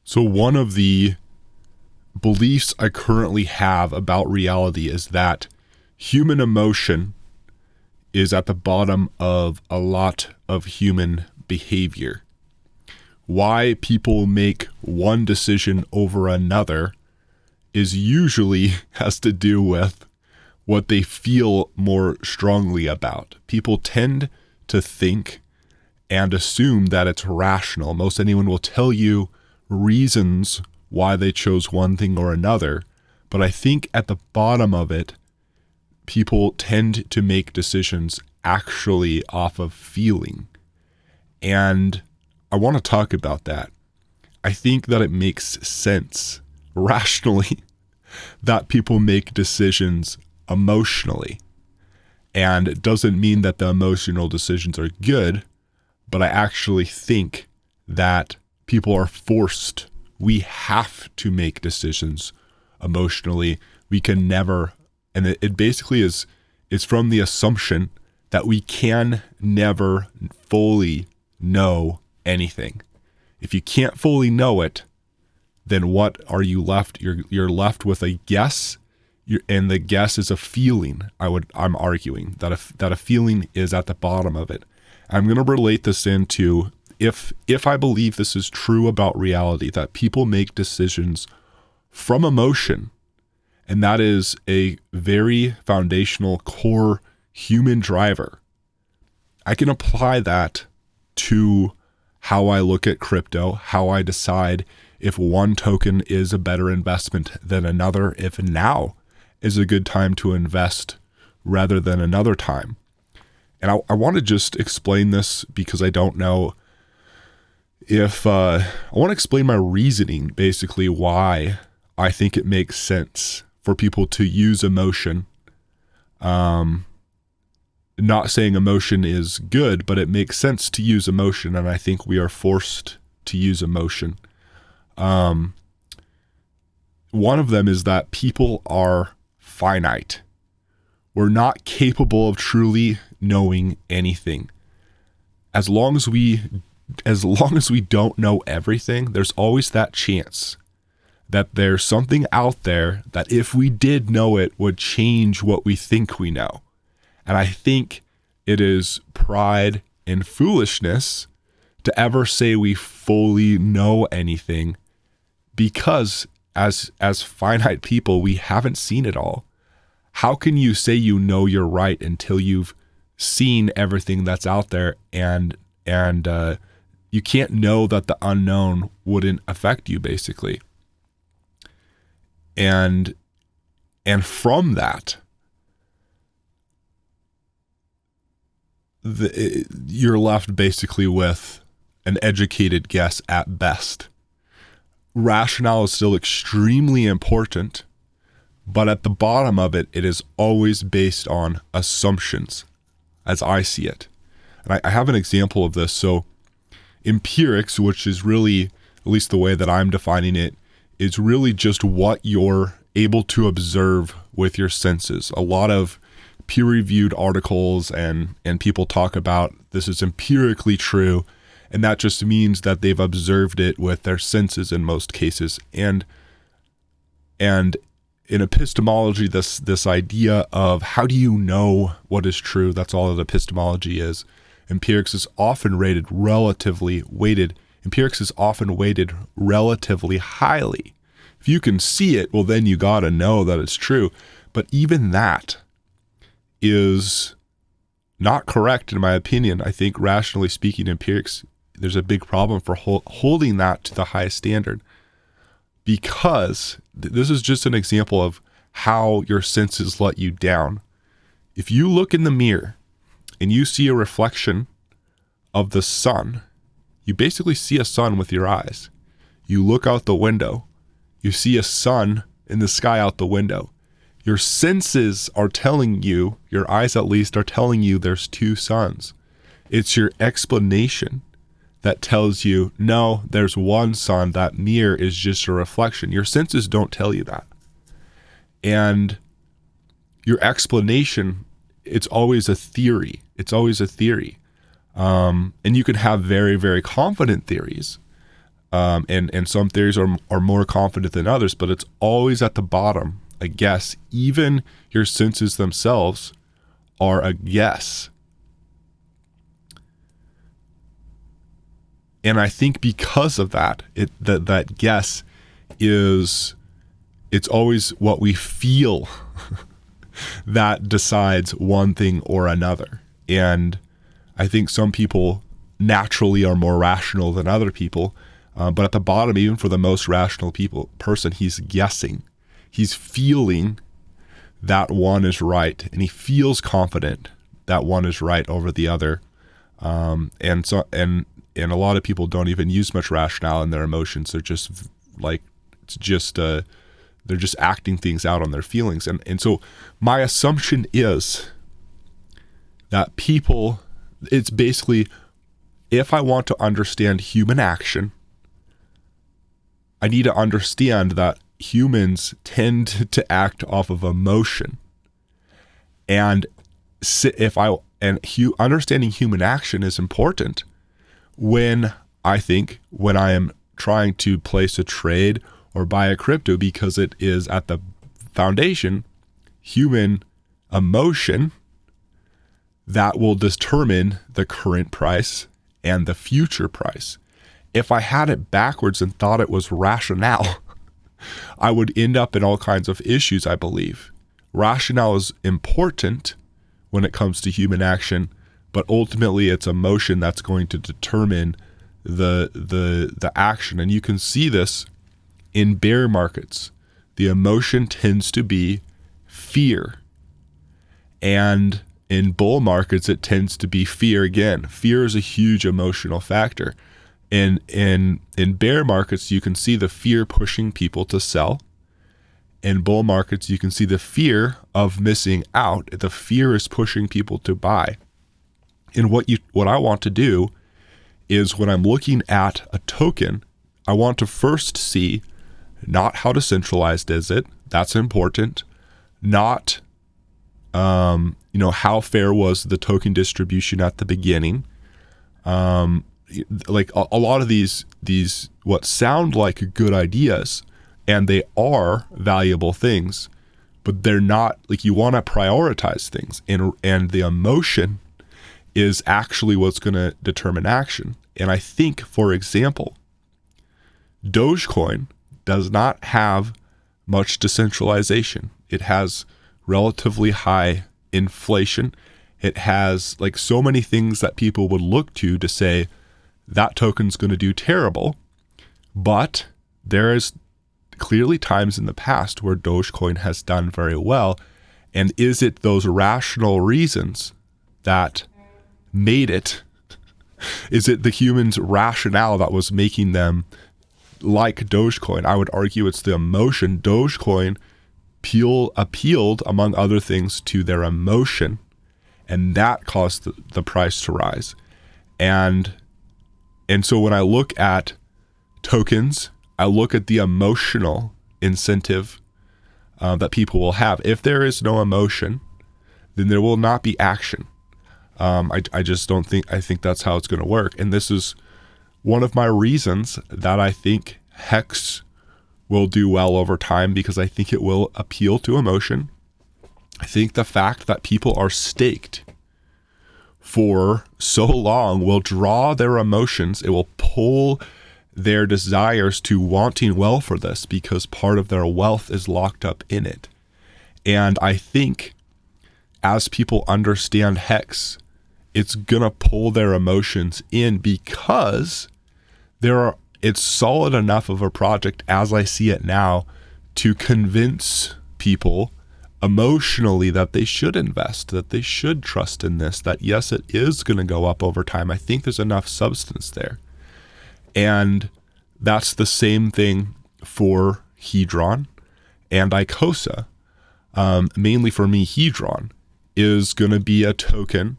So one of the beliefs I currently have about reality is that human emotion is at the bottom of a lot of human behavior. Why people make one decision over another is usually has to do with what they feel more strongly about. People tend to think and assume that it's rational. Most anyone will tell you reasons why they chose one thing or another, but I think at the bottom of it, people tend to make decisions actually off of feeling. And I want to talk about that. I think that it makes sense rationally that people make decisions emotionally. And it doesn't mean that the emotional decisions are good, but I actually think that people are forced. We have to make decisions emotionally. We can never, and it basically is from the assumption that we can never fully know anything. If you can't fully know it, then what are you left? You're left with a guess, and the guess is a feeling. I'm arguing that a feeling is at the bottom of it. I'm going to relate this into if I believe this is true about reality, that people make decisions from emotion, and that is a very foundational core human driver. I can apply that to how I look at crypto, how I decide if one token is a better investment than another, if now is a good time to invest rather than another time. And I want to just explain this because I don't know if I want to explain my reasoning, basically why I think it makes sense for people to use emotion. Not saying emotion is good, but it makes sense to use emotion, and I think we are forced to use emotion. One of them is that people are finite. We're not capable of truly knowing anything. As long as we don't know everything, there's always that chance that there's something out there that if we did know it would change what we think we know. And I think it is pride and foolishness to ever say we fully know anything, because as finite people, we haven't seen it all. How can you say you know you're right until you've seen everything that's out there, and you can't know that the unknown wouldn't affect you, basically. And from that, you're left basically with an educated guess at best. Rationale is still extremely important, but at the bottom of it, it is always based on assumptions, as I see it. And I have an example of this. So empirics, which is really, at least the way that I'm defining it, is really just what you're able to observe with your senses. A lot of peer-reviewed articles and people talk about this is empirically true, and that just means that they've observed it with their senses in most cases. And in epistemology, this idea of how do you know what is true, that's all that epistemology is. Empirics is often weighted relatively highly. If you can see it, well, then you got to know that it's true. But even that is not correct, in my opinion. I think, rationally speaking, empirics, there's a big problem for holding that to the highest standard, because this is just an example of how your senses let you down. If you look in the mirror and you see a reflection of the sun, you basically see a sun with your eyes. You look out the window, you see a sun in the sky out the window. Your senses are telling you, your eyes at least are telling you there's two suns. It's your explanation that tells you, no, there's one sun, that mirror is just a reflection. Your senses don't tell you that. And your explanation, it's always a theory. And you can have very, very confident theories. And some theories are more confident than others, but it's always at the bottom, a guess. Even your senses themselves are a guess. And I think because of that, that guess it's always what we feel that decides one thing or another. And I think some people naturally are more rational than other people. But at the bottom, even for the most rational person, he's guessing. He's feeling that one is right, and he feels confident that one is right over the other. And a lot of people don't even use much rationale in their emotions. They're just they're just acting things out on their feelings. And so my assumption is that it's basically, if I want to understand human action, I need to understand that humans tend to act off of emotion. And understanding human action is important when I am trying to place a trade or buy a crypto, because it is at the foundation human emotion that will determine the current price and the future price. If I had it backwards and thought it was rationale, I would end up in all kinds of issues, I believe. Rationale is important when it comes to human action, but ultimately it's emotion that's going to determine the action. And you can see this in bear markets. The emotion tends to be fear. And in bull markets, it tends to be fear again. Fear is a huge emotional factor. In bear markets, you can see the fear pushing people to sell. In bull markets, you can see the fear of missing out. The fear is pushing people to buy. And what I want to do is, when I'm looking at a token, I want to first see not how decentralized is it. That's important. Not how fair was the token distribution at the beginning. Like a lot of these what sound like good ideas, and they are valuable things, but they're not. Like, you want to prioritize things, and the emotion is actually what's going to determine action. And I think, for example, Dogecoin does not have much decentralization. It has relatively high inflation. It has like so many things that people would look to say that token's going to do terrible. But there is clearly times in the past where Dogecoin has done very well. And is it those rational reasons that made it? Is it the humans' rationale that was making them like Dogecoin? I would argue it's the emotion. Dogecoin appealed, among other things, to their emotion, and that caused the price to rise. And so when I look at tokens, I look at the emotional incentive that people will have. If there is no emotion, then there will not be action. I just don't think, I think that's how it's going to work. And this is one of my reasons that I think HEX will do well over time, because I think it will appeal to emotion. I think the fact that people are staked for so long will draw their emotions. It will pull their desires to wanting well for this, because part of their wealth is locked up in it. And I think as people understand HEX, it's going to pull their emotions in, because it's solid enough of a project, as I see it now, to convince people emotionally that they should invest, that they should trust in this, that yes, it is going to go up over time. I think there's enough substance there. And that's the same thing for Hedron and Icosa. Mainly for me, Hedron is going to be a token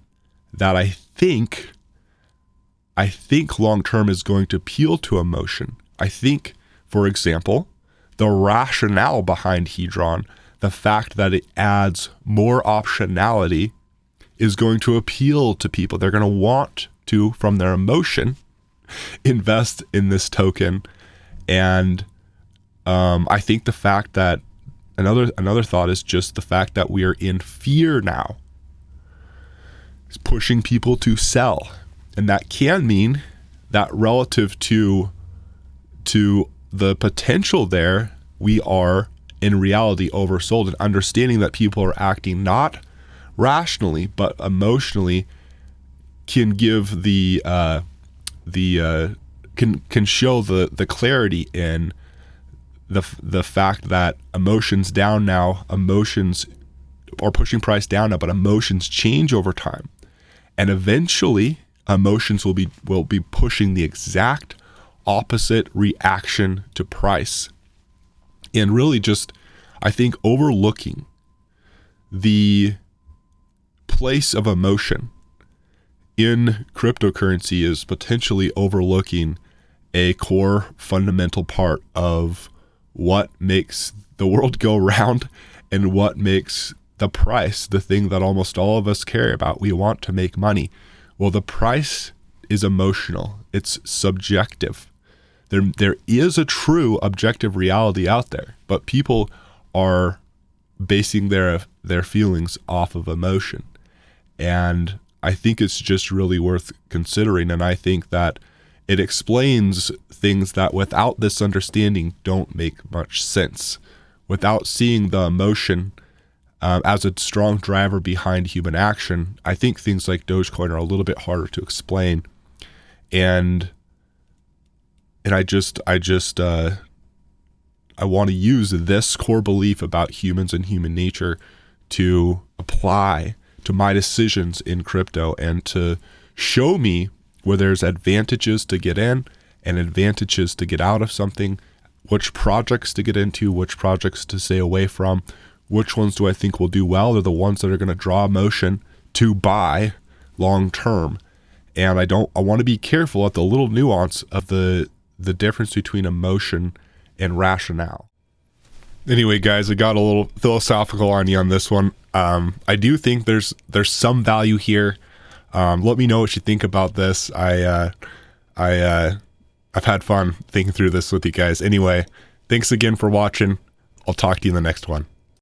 that I think long-term is going to appeal to emotion. I think, for example, the rationale behind Hedron, the fact that it adds more optionality, is going to appeal to people. They're going to want to, from their emotion, invest in this token. And I think the fact that another thought is just the fact that we are in fear now is pushing people to sell. And that can mean that relative to the potential there, we are in reality oversold, and understanding that people are acting not rationally but emotionally can give can show the clarity in the fact that emotions down now, emotions are pushing price down now, but emotions change over time, and eventually emotions will be pushing the exact opposite reaction to price. And really just, I think, overlooking the place of emotion in cryptocurrency is potentially overlooking a core fundamental part of what makes the world go round and what makes the price the thing that almost all of us care about. We want to make money. Well, the price is emotional. It's subjective. There is a true objective reality out there, but people are basing their feelings off of emotion. And I think it's just really worth considering. And I think that it explains things that without this understanding don't make much sense. Without seeing the emotion as a strong driver behind human action, I think things like Dogecoin are a little bit harder to explain. And I want to use this core belief about humans and human nature to apply to my decisions in crypto and to show me where there's advantages to get in and advantages to get out of something, which projects to get into, which projects to stay away from, which ones do I think will do well. They're the ones that are going to draw emotion to buy long term. And I want to be careful at the little nuance of the difference between emotion and rationale. Anyway, guys, I got a little philosophical on you on this one. I do think there's some value here. Let me know what you think about this. I've had fun thinking through this with you guys. Anyway, thanks again for watching. I'll talk to you in the next one.